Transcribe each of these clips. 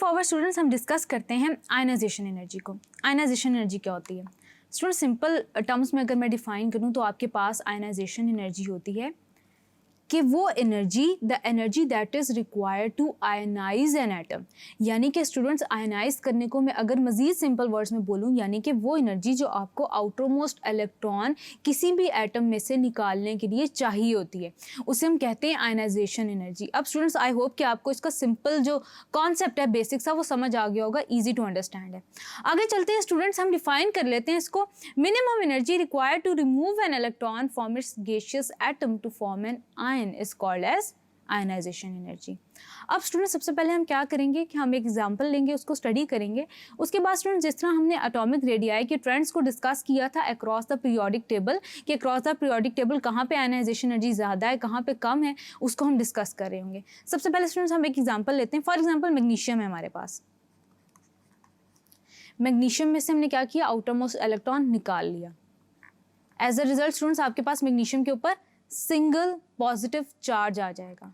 Forward students हम discuss करते हैं आयनाइजेशन एनर्जी को। आयनाइजेशन एनर्जी क्या होती है स्टूडेंट? सिंपल टर्म्स में अगर मैं डिफाइन करूं तो आपके पास आयनाइजेशन एनर्जी होती है कि वो energy, the energy that is required to ionize an atom, यानी कि स्टूडेंट्स आयनाइज करने को मैं अगर मज़ीद सिंपल वर्ड्स में बोलूँ, यानी कि वो एनर्जी जो आपको आउटर मोस्ट इलेक्ट्रॉन किसी भी एटम में से निकालने के लिए चाहिए होती है, उसे हम कहते हैं आयनाइजेशन एनर्जी। अब स्टूडेंट्स आई होप कि आपको इसका सिंपल जो कॉन्सेप्ट है, बेसिक सा, वो समझ आ गया होगा, ईजी टू अंडरस्टैंड है। आगे चलते हैं स्टूडेंट्स, हम डिफाइन कर लेते हैं इसको। Minimum energy required to remove an electron from its gaseous atom to form an ion is called as ionization energy। अब स्टूडेंट सबसे पहले हम क्या करेंगे कि हम एक एग्जांपल लेंगे, उसको स्टडी करेंगे। उसके बाद स्टूडेंट जिस तरह हमने एटॉमिक रेडियाई के ट्रेंड्स को डिस्कस किया था अक्रॉस द पीरियोडिक टेबल, कि अक्रॉस द पीरियोडिक टेबल कहाँ पे आयनाइजेशन एनर्जी ज़्यादा है, कहाँ पे कम है, उसको हम डिस्कस कर रहे होंगे। सबसे पहले स्टूडेंट्स हम एक एग्जाम्पल लेते हैं। फॉर एग्जाम्पल मैग्नीशियम है हमारे पास। मैग्नीशियम में से हमने क्या किया, आउटर मोस्ट इलेक्ट्रॉन निकाल लिया। एज अ रिजल्ट स्टूडेंट्स आपके पास मैग्नीशियम के ऊपर सिंगल पॉजिटिव चार्ज आ जाएगा।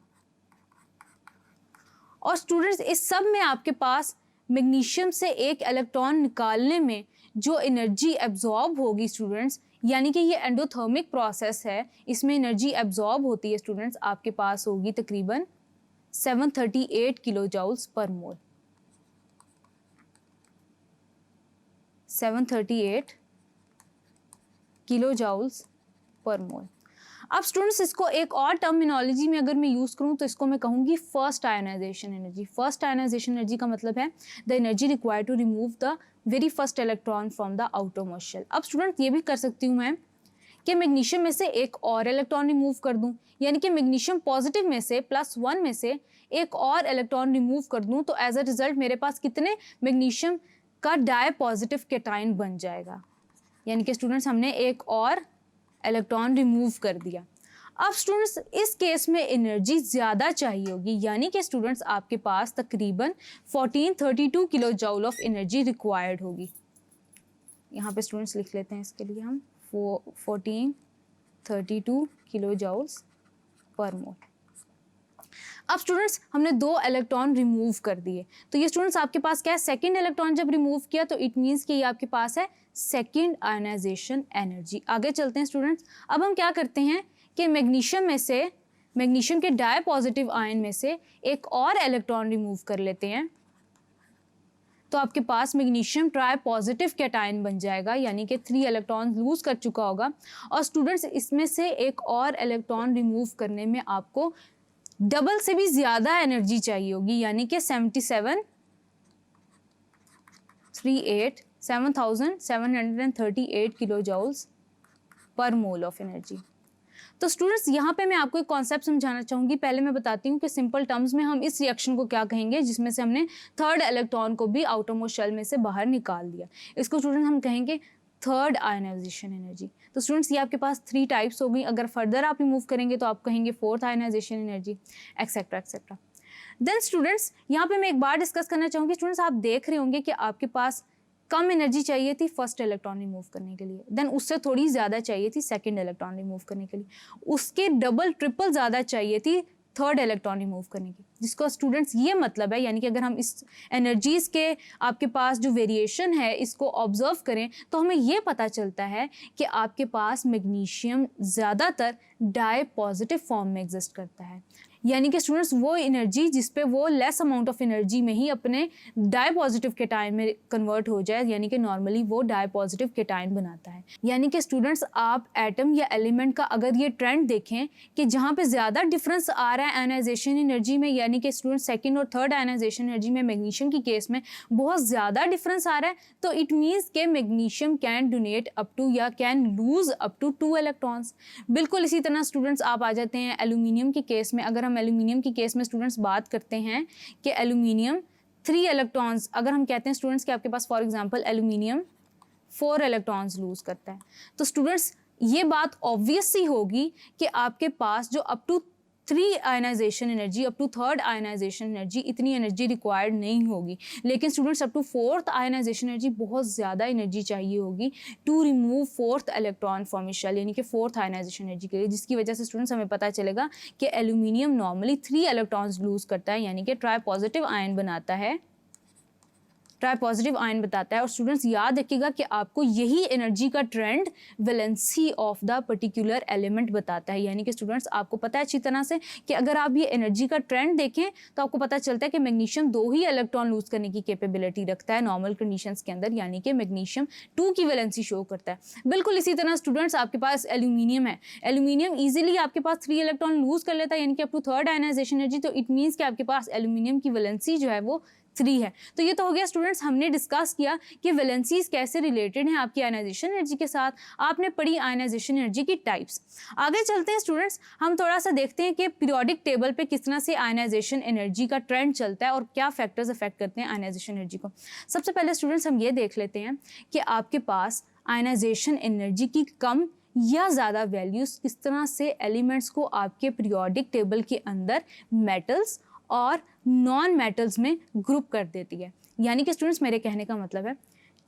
और स्टूडेंट्स इस सब में आपके पास मैग्नीशियम से एक इलेक्ट्रॉन निकालने में जो एनर्जी एब्जॉर्ब होगी स्टूडेंट्स, यानी कि ये एंडोथर्मिक प्रोसेस है, इसमें एनर्जी एब्जॉर्ब होती है स्टूडेंट्स, आपके पास होगी तकरीबन 738 किलो जूल्स पर मोल। 738 किलो जूल्स पर मोल। अब स्टूडेंट्स इसको एक और टर्मिनोलॉजी में अगर मैं यूज़ करूँ तो इसको मैं कहूँगी first ionization energy. First ionization energy का मतलब है the energy required to remove the very first electron from the outer most shell. अब स्टूडेंट ये भी कर सकती हूँ मैं कि मैग्नीशियम में से एक और इलेक्ट्रॉन रिमूव कर दूँ, यानी कि मैग्नीशियम पॉजिटिव में से +1 में से एक और इलेक्ट्रॉन रिमूव कर दूँ, तो एज अ रिजल्ट मेरे पास कितने मैग्नीशियम का डाई पॉजिटिव कैटायन बन जाएगा, यानी कि स्टूडेंट्स हमने एक और इलेक्ट्रॉन रिमूव कर दिया। अब स्टूडेंट्स इस केस में एनर्जी ज़्यादा चाहिए होगी, यानी कि स्टूडेंट्स आपके पास तकरीबन 1432 kilo joule of energy required होगी। यहाँ पे स्टूडेंट्स लिख लेते हैं इसके लिए हम 1432 किलो जूल्स पर मोल। अब स्टूडेंट्स हमने 2 इलेक्ट्रॉन रिमूव कर दिए, तो ये स्टूडेंट्स आपके पास क्या है, सेकंड इलेक्ट्रॉन जब रिमूव किया तो इट मीन्स कि ये आपके पास है सेकंड आयनाइजेशन एनर्जी। आगे चलते हैं स्टूडेंट्स। अब हम क्या करते हैं कि मैग्नीशियम में से, मैग्नीशियम के डाई पॉजिटिव आयन में से एक और इलेक्ट्रॉन रिमूव कर लेते हैं, तो आपके पास मैग्नीशियम ट्राई पॉजिटिव कैटायन बन जाएगा, यानी कि 3 इलेक्ट्रॉन लूज कर चुका होगा। और स्टूडेंट्स इसमें से एक और इलेक्ट्रॉन रिमूव करने में आपको डबल से भी ज़्यादा एनर्जी चाहिए होगी, यानी कि 7738 kilo joules per mole of energy. तो स्टूडेंट्स यहाँ पे मैं आपको एक कॉन्सेप्ट समझाना चाहूँगी। पहले मैं बताती हूँ कि सिंपल टर्म्स में हम इस रिएक्शन को क्या कहेंगे जिसमें से हमने थर्ड इलेक्ट्रॉन को भी आउटर मोस्ट शेल में से बाहर निकाल दिया। इसको स्टूडेंट हम कहेंगे थर्ड आयनाइजेशन एनर्जी। तो स्टूडेंट्स ये आपके पास 3 टाइप्स हो गई। अगर फर्दर आप रिमूव करेंगे तो आप कहेंगे fourth ionization energy, etcetera etcetera. Then students यहाँ पे मैं एक बार डिस्कस करना चाहूँगी। स्टूडेंट्स आप देख रहे होंगे कि आपके पास कम एनर्जी चाहिए थी फर्स्ट इलेक्ट्रॉन रिमूव करने के लिए, देन उससे थोड़ी ज़्यादा चाहिए थी सेकंड इलेक्ट्रॉन रिमूव करने के लिए, उसके डबल ट्रिपल ज़्यादा चाहिए थी थर्ड इलेक्ट्रॉन रिमूव करने की। जिसका स्टूडेंट्स ये मतलब है, यानी कि अगर हम इस एनर्जीज़ के आपके पास जो वेरिएशन है इसको ऑब्जर्व करें तो हमें ये पता चलता है कि आपके पास मैग्नीशियम ज़्यादातर डाई पॉजिटिव फॉर्म में एग्जिस्ट करता है, यानी कि स्टूडेंट्स वो एनर्जी जिस पे वो लेस अमाउंट ऑफ एनर्जी में ही अपने डाई पॉजिटिव कैटायन में कन्वर्ट हो जाए, यानी कि नॉर्मली वो डाई पॉजिटिव कैटायन बनाता है। यानी कि स्टूडेंट्स आप एटम या एलिमेंट का अगर ये ट्रेंड देखें कि जहाँ पे ज़्यादा डिफरेंस आ रहा है आयनाइजेशन एनर्जी में, यानी कि स्टूडेंट सेकंड और थर्ड आयनाइजेशन एनर्जी में मैग्नीशियम की केस में बहुत ज़्यादा डिफरेंस आ रहा है, तो इट मीन्स के magnesium can donate up to या can lose up to 2 electrons. बिल्कुल इसी तरह स्टूडेंट्स आप आ जाते हैं एल्यूमिनियम की केस में। अगर हम एल्यूमिनियम की केस में स्टूडेंट्स बात करते हैं कि एल्यूमिनियम 3 इलेक्ट्रॉन्स, अगर हम कहते हैं स्टूडेंट्स कि आपके पास for example aluminium 4 electrons lose करता है, तो स्टूडेंट्स ये बात ऑब्वियस सी होगी कि आपके पास जो up to 3 ionization energy, up to third ionization energy, इतनी एनर्जी रिक्वायर्ड नहीं होगी, लेकिन students up to fourth ionization energy बहुत ज़्यादा एनर्जी चाहिए होगी to remove fourth electron from its shell, यानी कि फोर्थ आयनाइजेशन एनर्जी के लिए, जिसकी वजह से स्टूडेंट्स हमें पता चलेगा कि एल्यूमिनियम नॉर्मली 3 इलेक्ट्रॉन्स लूज करता है, यानी कि ट्राई पॉजिटिव आयन बनाता है ट्राई पॉजिटिव आयन बताता है। और स्टूडेंट्स याद रखिएगा कि आपको यही एनर्जी का trend valency of the particular element बताता है। यानी कि स्टूडेंट्स आपको पता है अच्छी तरह से कि अगर आप ये एनर्जी का ट्रेंड देखें तो आपको पता चलता है कि मैग्नीशियम 2 ही इलेक्ट्रॉन लूज करने की कैपेबिलिटी रखता है नॉर्मल कंडीशंस के अंदर, यानी कि मैग्नीशियम 2 की वैलेंसी शो करता है। बिल्कुल इसी तरह स्टूडेंट्स आपके पास एल्यूमिनियम है, एल्यूमिनियम इजीली आपके पास 3 इलेक्ट्रॉन लूज कर लेता है, यानी कि up to 3rd ionization energy. तो इट मीन्स कि आपके पास एल्यूमिनियम की वैलेंसी जो है वो 3 है। तो ये तो हो गया स्टूडेंट्स, हमने डिस्कस किया कि वैलेंसीज कैसे रिलेटेड हैं आपकी आयनाइजेशन एनर्जी के साथ। आपने पढ़ी आयनाइजेशन एनर्जी की टाइप्स। आगे चलते हैं स्टूडेंट्स, हम थोड़ा सा देखते हैं कि पीरियोडिक टेबल पे किस तरह से आयनाइजेशन एनर्जी का ट्रेंड चलता है और क्या फैक्टर्स अफेक्ट करते हैं आयनाइजेशन एनर्जी को। सबसे पहले स्टूडेंट्स हम ये देख लेते हैं कि आपके पास आयनाइजेशन एनर्जी की कम या ज़्यादा वैल्यूज़ किस तरह से एलिमेंट्स को आपके पीरियोडिक टेबल के अंदर मेटल्स और नॉन मेटल्स में ग्रुप कर देती है। यानी कि स्टूडेंट्स मेरे कहने का मतलब है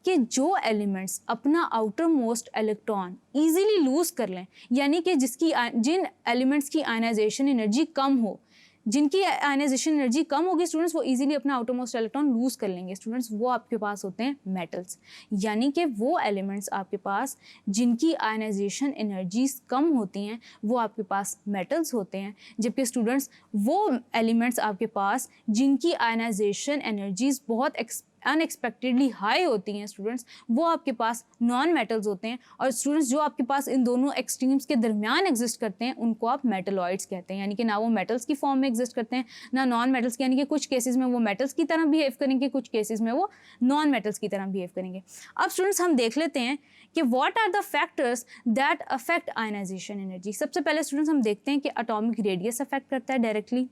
कि जो एलिमेंट्स अपना outer most electron easily lose कर लें, यानी कि जिन एलिमेंट्स की आयनाइजेशन एनर्जी कम हो, जिनकी आयनाइजेशन एनर्जी कम होगी स्टूडेंट्स, वो इजीली अपना आउटर मोस्ट इलेक्ट्रॉन लूज कर लेंगे स्टूडेंट्स, वो आपके पास होते हैं मेटल्स। यानी कि वो एलिमेंट्स आपके पास जिनकी आयनाइजेशन एनर्जीज कम होती हैं वो आपके पास मेटल्स होते हैं, जबकि स्टूडेंट्स वो एलिमेंट्स आपके पास जिनकी आयनाइजेशन एनर्जीज बहुत अनएक्सपेक्टेडली हाई होती हैं स्टूडेंट्स, वो आपके पास नॉन मेटल्स होते हैं। और स्टूडेंट्स जो आपके पास इन दोनों एक्सट्रीम्स के दरमियान एग्जिस्ट करते हैं उनको आप मेटलॉइड्स कहते हैं। यानी कि ना वो मेटल्स की फॉर्म में एग्जिस्ट करते हैं ना नॉन मेटल्स की, यानी कि कुछ केसेस में वो मेटल्स की तरह बिहेव करेंगे, कुछ केसेस में वो नॉन मेटल्स की तरह बिहेव करेंगे। अब स्टूडेंट्स हम देख लेते हैं कि what are the factors that affect ionization energy. सबसे पहले स्टूडेंट्स हम देखते हैं कि एटॉमिक रेडियस अफेक्ट करता है डायरेक्टली,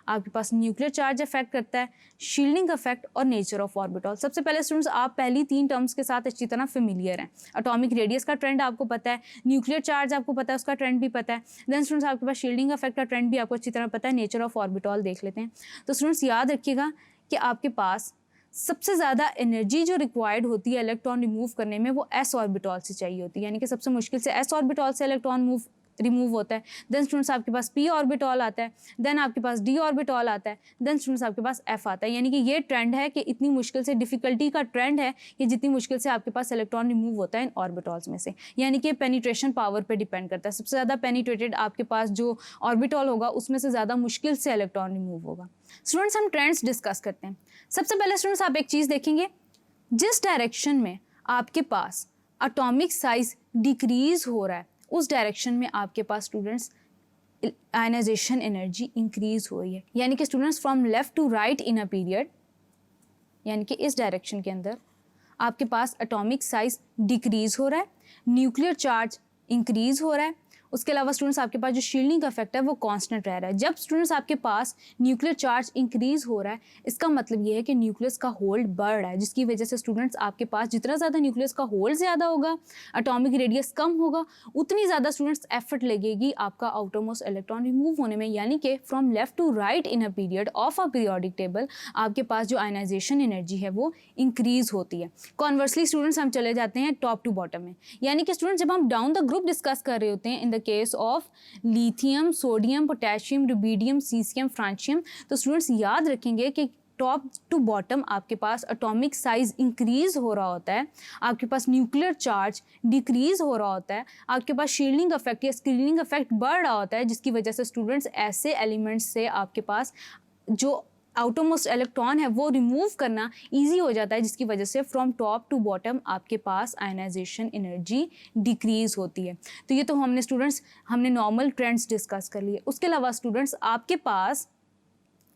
आपके पास न्यूक्लियर चार्ज अफेक्ट करता है, शील्डिंग इफेक्ट और नेचर ऑफ ऑर्बिटल। सबसे पहले स्टूडेंट्स आप पहली 3 टर्म्स के साथ अच्छी तरह फेमिलियर हैं। एटॉमिक रेडियस का ट्रेंड आपको पता है, न्यूक्लियर चार्ज आपको पता है, उसका ट्रेंड भी पता है। देन स्टूडेंट्स आपके पास शील्डिंग इफेक्ट का ट्रेंड भी आपको अच्छी तरह पता है, नेचर ऑफ ऑर्बिटल देख लेते हैं। तो स्टूडेंट्स याद रखिएगा कि आपके पास सबसे ज़्यादा एनर्जी जो रिक्वायर्ड होती है इलेक्ट्रॉन रिमूव करने में वो एस ऑर्बिटल से चाहिए होती है, यानी कि सबसे मुश्किल से एस ऑर्बिटल से इलेक्ट्रॉन रिमूव होता है। देन स्टूडेंट्स आपके पास पी ऑर्बिटल आता है, देन आपके पास डी ऑर्बिटल आता है, देन स्टूडेंट्स आपके पास एफ आता है। यानी कि ये ट्रेंड है कि इतनी मुश्किल से, डिफिकल्टी का ट्रेंड है कि जितनी मुश्किल से आपके पास इलेक्ट्रॉन रिमूव होता है इन ऑर्बिटल्स में से, यानी कि पेनिट्रेशन पावर पे डिपेंड करता है। सबसे ज़्यादा पेनिट्रेटेड आपके पास जो ऑर्बिटल होगा उसमें से ज़्यादा मुश्किल से इलेक्ट्रॉन रिमूव होगा। स्टूडेंट्स हम ट्रेंड्स डिस्कस करते हैं। सबसे पहले स्टूडेंट्स आप एक चीज़ देखेंगे, जिस डायरेक्शन में आपके पास एटॉमिक साइज डिक्रीज हो रहा है उस डायरेक्शन में आपके पास स्टूडेंट्स आयनाइजेशन एनर्जी इंक्रीज हो रही है। यानी कि students from left to right in a period, यानी कि इस डायरेक्शन के अंदर आपके पास एटॉमिक साइज डिक्रीज हो रहा है, न्यूक्लियर चार्ज इंक्रीज हो रहा है। उसके अलावा स्टूडेंट्स आपके पास जो शील्डिंग इफेक्ट है वो कांस्टेंट रह रहा है। जब स्टूडेंट्स आपके पास न्यूक्लियर चार्ज इंक्रीज हो रहा है इसका मतलब ये है कि न्यूक्लियस का होल्ड बढ़ रहा है, जिसकी वजह से स्टूडेंट्स आपके पास जितना ज़्यादा न्यूक्लियस का होल्ड ज़्यादा होगा, एटॉमिक रेडियस कम होगा, उतनी ज़्यादा स्टूडेंट्स एफर्ट लगेगी आपका आउटर मोस्ट इलेक्ट्रॉन रिमूव होने में। यानी कि from left to right in a period of a periodic table आपके पास जो आयनाइजेशन एनर्जी है वो इंक्रीज होती है। कॉन्वर्सली स्टूडेंट्स हम चले जाते हैं टॉप टू बॉटम में, यानी कि स्टूडेंट्स जब हम डाउन द ग्रुप डिस्कस कर रहे होते हैं in the case of lithium, sodium, potassium, rubidium, caesium, francium, तो स्टूडेंट्स याद रखेंगे कि टॉप टू बॉटम आपके पास एटॉमिक साइज इंक्रीज हो रहा होता है, आपके पास न्यूक्लियर चार्ज डिक्रीज हो रहा होता है, आपके पास शील्डिंग इफेक्ट या स्क्रीनिंग इफेक्ट बढ़ रहा होता है, जिसकी वजह से स्टूडेंट्स ऐसे एलिमेंट्स से आपके पास जो आउटरमोस्ट इलेक्ट्रॉन है वो रिमूव करना इजी हो जाता है, जिसकी वजह से फ्रॉम टॉप टू बॉटम आपके पास आयनाइजेशन एनर्जी डिक्रीज होती है। तो ये तो हमने नॉर्मल ट्रेंड्स डिस्कस कर लिए। उसके अलावा स्टूडेंट्स आपके पास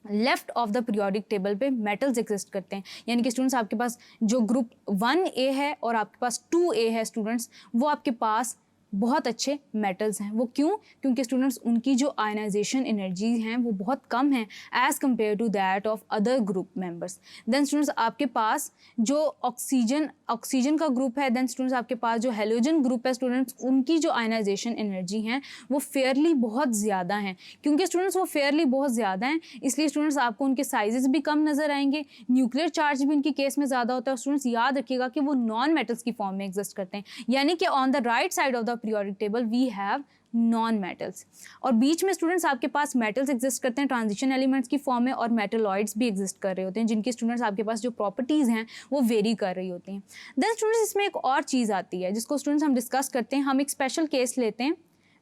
left of the periodic table पे मेटल्स एग्जिस्ट करते हैं, यानी कि स्टूडेंट्स आपके पास जो ग्रुप 1A है और आपके पास 2A है स्टूडेंट्स, वो आपके पास बहुत अच्छे मेटल्स हैं। वो क्यों? क्योंकि स्टूडेंट्स उनकी जो आयनाइजेशन एनर्जी हैं वो बहुत कम है as compare to that of other group members. Then students आपके पास जो ऑक्सीजन का ग्रुप है, देन स्टूडेंट्स आपके पास जो हेलोजन ग्रुप है स्टूडेंट्स, उनकी जो आयनाइजेशन एनर्जी हैं वो फेयरली बहुत ज़्यादा हैं। क्योंकि स्टूडेंट्स वो फेयरली बहुत ज़्यादा हैं इसलिए स्टूडेंट्स आपको उनके साइजेस भी कम नज़र आएंगे, न्यूक्लियर चार्ज भी उनकी केस में ज़्यादा होता है। स्टूडेंट्स याद रखिएगा कि वो नॉन मेटल्स की फॉर्म में एग्जिस्ट करते हैं, यानी कि on the right side of the periodic table we have non metals. और बीच में स्टूडेंट्स आपके पास मेटल्स एग्जिस्ट करते हैं ट्रांजिशन एलिमेंट्स की फॉर्म में, और मेटलॉइड्स भी एग्जिस्ट कर रहे होते हैं जिनकी स्टूडेंट्स आपके पास जो प्रॉपर्टीज़ हैं वो वेरी कर रही होती हैं। देन स्टूडेंट्स इसमें एक और चीज़ आती है जिसको स्टूडेंट्स हम डिस्कस करते हैं। हम एक स्पेशल केस लेते हैं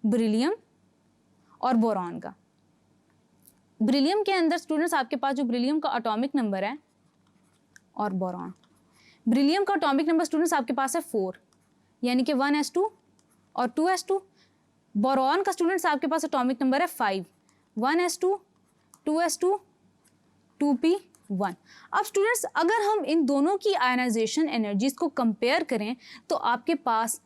बेरिलियम और बोरॉन का। बेरिलियम के अंदर स्टूडेंट्स आपके पास जो बेरिलियम का एटॉमिक नंबर है और बोरॉन, बेरिलियम का एटॉमिक नंबर स्टूडेंट्स आपके पास है 4, यानी कि 1s2 और 2s2। बोरॉन का स्टूडेंट्स आपके पास एटॉमिक नंबर है 5, 1s2 2s2 2p1। अब स्टूडेंट्स अगर हम इन दोनों की आयनाइजेशन एनर्जीज को कंपेयर करें तो आपके पास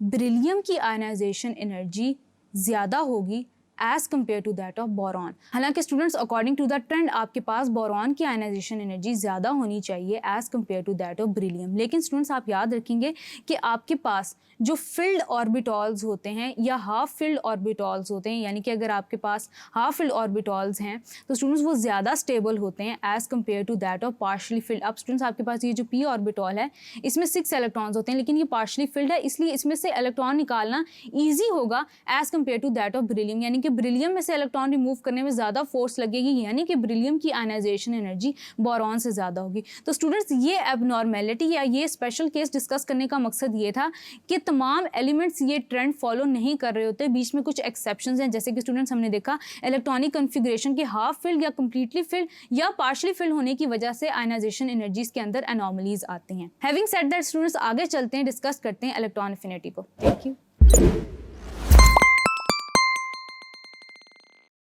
बेरिलियम की आयनाइजेशन एनर्जी ज़्यादा होगी as compare to that of boron. हालांकि students according to the trend आपके पास बोरॉन की आयनाइजेशन एनर्जी ज़्यादा होनी चाहिए as compare to that of beryllium. लेकिन स्टूडेंट्स आप याद रखेंगे कि आपके पास जो फिल्ड ऑर्बिटॉल्स होते हैं या हाफ फिल्ड ऑर्बिटॉल्स होते हैं, यानी कि अगर आपके पास हाफ फिल्ड ऑर्बिटॉल्स हैं तो स्टूडेंट्स वो ज़्यादा स्टेबल होते हैं as compare to that of partially filled. अब स्टूडेंट्स आपके पास ये जो पी ऑर्बिटॉल है इसमें 6 इलेक्ट्रॉन्स होते हैं, लेकिन ये पार्शली फिल्ड है, इसलिए इसमें से इलेक्ट्रॉन निकालना ईजी होगा as compare to that of beryllium. यानी कि बेरिलियम में से इलेक्ट्रॉन रिमूव करने में ज़्यादा फोर्स लगेगी, यानी कि बेरिलियम की आयनाइजेशन एनर्जी बोरॉन से ज़्यादा होगी। तो स्टूडेंट्स ये एबनॉर्मेलिटी या ये स्पेशल केस डिस्कस करने का मकसद ये था कि तमाम एलिमेंट्स ये ट्रेंड फॉलो नहीं कर रहे होते, बीच में कुछ एक्सेप्शंस हैं। जैसे कि स्टूडेंट्स हमने देखा इलेक्ट्रॉनिक कन्फिग्रेशन के हाफ फिल्ड या कंप्लीटली फिल्ड या पार्शली फिल्ड होने की वजह से आयनाइजेशन एनर्जीज के अंदर एनॉमलीज आती हैं। हैविंग सेड दैट स्टूडेंट्स आगे चलते हैं, डिस्कस करते हैं इलेक्ट्रॉन एफिनिटी को। Thank you.